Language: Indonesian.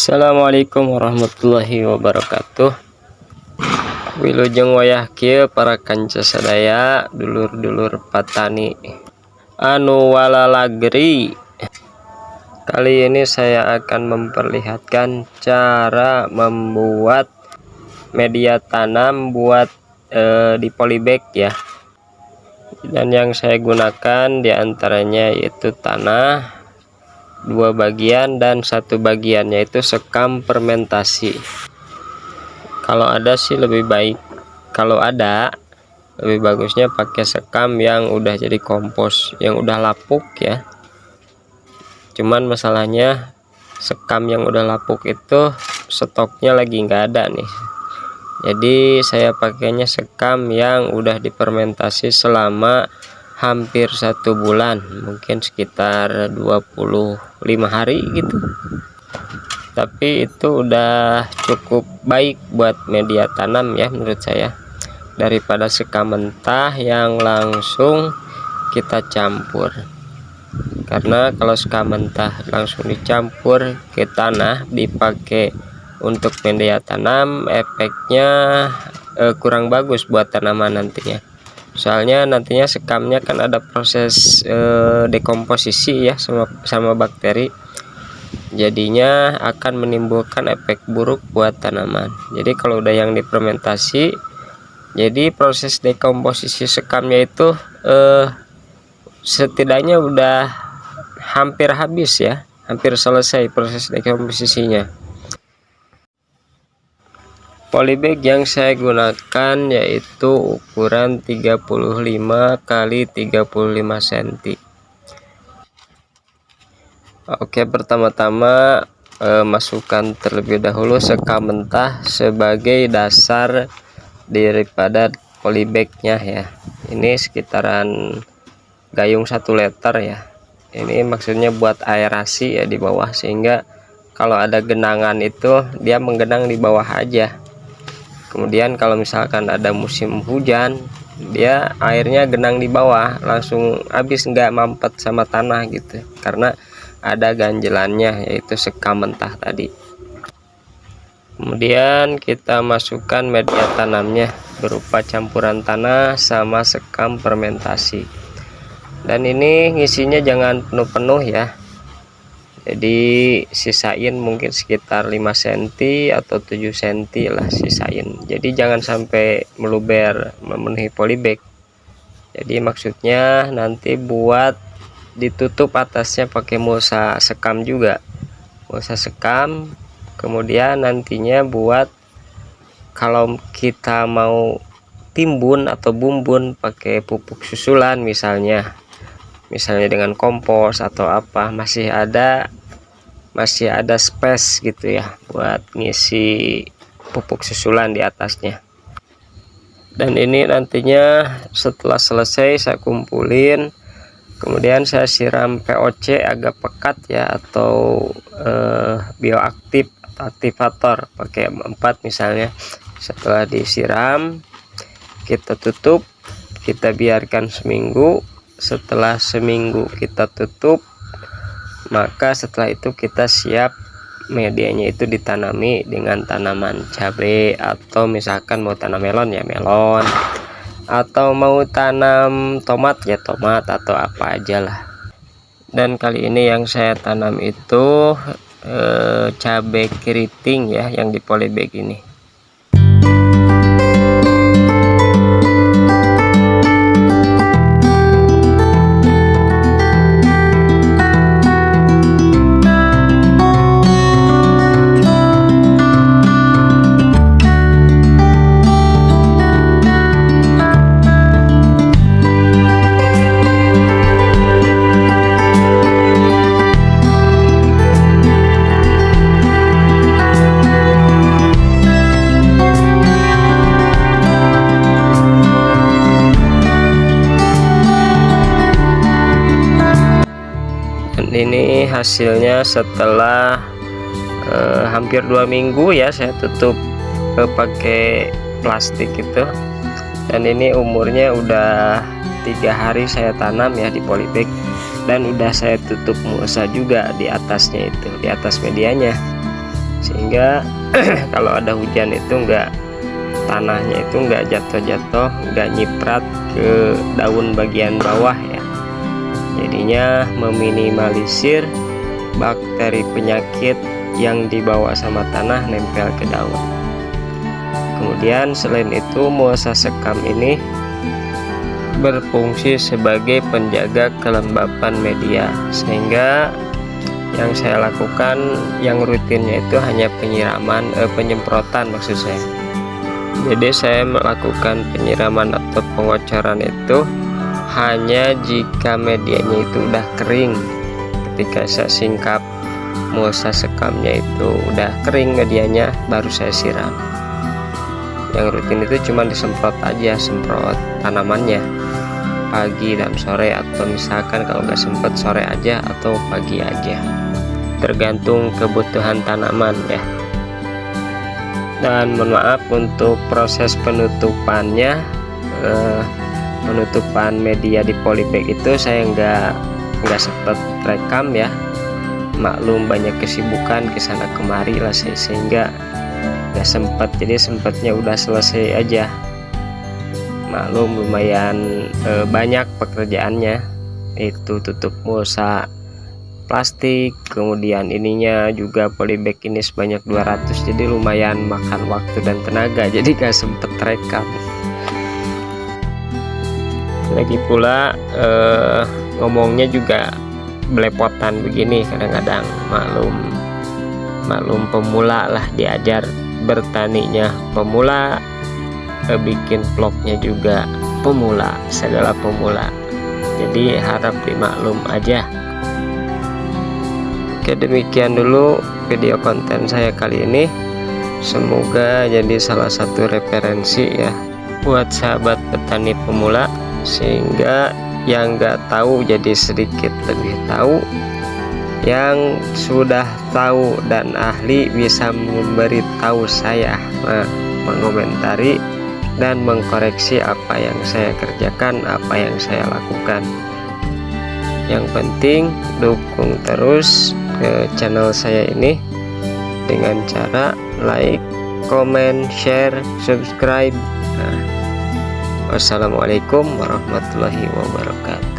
Assalamualaikum warahmatullahi wabarakatuh. Wilujeng wayah kieu para kanca sadaya, dulur-dulur patani anu walalagri. Kali ini saya akan memperlihatkan cara membuat media tanam buat di polybag ya. Dan yang saya gunakan diantaranya yaitu tanah 2 bagian dan 1 bagian, yaitu sekam fermentasi. Kalau ada sih lebih baik, kalau ada lebih bagusnya pakai sekam yang udah jadi kompos, yang udah lapuk ya. Cuman masalahnya sekam yang udah lapuk itu stoknya lagi nggak ada nih, jadi saya pakainya sekam yang udah difermentasi selama hampir 1 bulan, mungkin sekitar 25 hari gitu. Tapi itu udah cukup baik buat media tanam ya menurut saya, daripada sekam mentah yang langsung kita campur. Karena kalau sekam mentah langsung dicampur ke tanah dipakai untuk media tanam, efeknya kurang bagus buat tanaman nantinya. Soalnya nantinya sekamnya kan ada proses dekomposisi ya sama bakteri, jadinya akan menimbulkan efek buruk buat tanaman. Jadi kalau udah yang difermentasi, jadi proses dekomposisi sekamnya itu setidaknya udah hampir habis ya, hampir selesai proses dekomposisinya. Polybag yang saya gunakan yaitu ukuran 35 kali 35 cm. Oke, pertama-tama masukkan terlebih dahulu sekam mentah sebagai dasar daripada polybagnya ya. Ini sekitaran gayung 1 liter ya. Ini maksudnya buat aerasi ya di bawah, sehingga kalau ada genangan itu dia menggenang di bawah aja. Kemudian kalau misalkan ada musim hujan, dia airnya genang di bawah, langsung habis, nggak mampet sama tanah gitu, karena ada ganjelannya yaitu sekam mentah tadi. Kemudian kita masukkan media tanamnya berupa campuran tanah sama sekam fermentasi. Dan ini ngisinya jangan penuh-penuh ya, jadi sisain mungkin sekitar 5 cm atau 7 cm lah sisain, jadi jangan sampai meluber memenuhi polybag. Jadi maksudnya nanti buat ditutup atasnya pakai mulsa sekam juga, mulsa sekam. Kemudian nantinya buat kalau kita mau timbun atau bumbun pakai pupuk susulan misalnya dengan kompos atau apa, masih ada space gitu ya buat ngisi pupuk susulan di atasnya. Dan ini nantinya setelah selesai saya kumpulin, kemudian saya siram POC agak pekat ya, atau bioaktif atau aktivator pakai 4 misalnya. Setelah disiram kita tutup, kita biarkan seminggu. Setelah seminggu kita tutup, maka setelah itu kita siap medianya itu ditanami dengan tanaman cabai, atau misalkan mau tanam melon ya melon, atau mau tanam tomat ya tomat, atau apa aja lah. Dan kali ini yang saya tanam itu cabai keriting ya, yang di polybag ini. Ini hasilnya setelah hampir 2 minggu ya, saya tutup pakai plastik itu. Dan ini umurnya udah 3 hari saya tanam ya di polybag, dan udah saya tutup mulsa juga di atasnya itu, di atas medianya. sehingga kalau ada hujan itu tanahnya itu enggak jatuh-jatuh, enggak nyiprat ke daun bagian bawah ya. Jadinya meminimalisir bakteri penyakit yang dibawa sama tanah nempel ke daun. Kemudian selain itu mulsa sekam ini berfungsi sebagai penjaga kelembapan media, sehingga yang saya lakukan yang rutinnya itu hanya penyemprotan maksud saya. Jadi saya melakukan penyiraman atau pengocoran itu hanya jika medianya itu udah kering. Ketika saya singkap mulsa sekamnya itu udah kering medianya, baru saya siram. Yang rutin itu cuma disemprot aja, semprot tanamannya pagi dan sore, atau misalkan kalau nggak sempet sore aja atau pagi aja, tergantung kebutuhan tanaman ya. Dan mohon maaf untuk proses penutupannya, penutupan media di polybag itu saya nggak sempet rekam ya, maklum banyak kesibukan kesana kemari lah sehingga nggak sempet, jadi sempatnya udah selesai aja, maklum lumayan banyak pekerjaannya, itu tutup mulsa plastik, kemudian ininya juga polybag ini sebanyak 200, jadi lumayan makan waktu dan tenaga, jadi gak sempet rekam. Lagi pula ngomongnya juga belepotan begini kadang-kadang, maklum pemula lah, diajar bertaninya pemula, bikin vlognya juga pemula, segala pemula, jadi harap dimaklum aja. Oke, demikian dulu video konten saya kali ini, semoga jadi salah satu referensi ya buat sahabat petani pemula, sehingga yang nggak tahu jadi sedikit lebih tahu, yang sudah tahu dan ahli bisa memberitahu saya, mengomentari dan mengkoreksi apa yang saya kerjakan, apa yang saya lakukan. Yang penting dukung terus ke channel saya ini dengan cara like, comment, share, subscribe. Wassalamualaikum warahmatullahi wabarakatuh.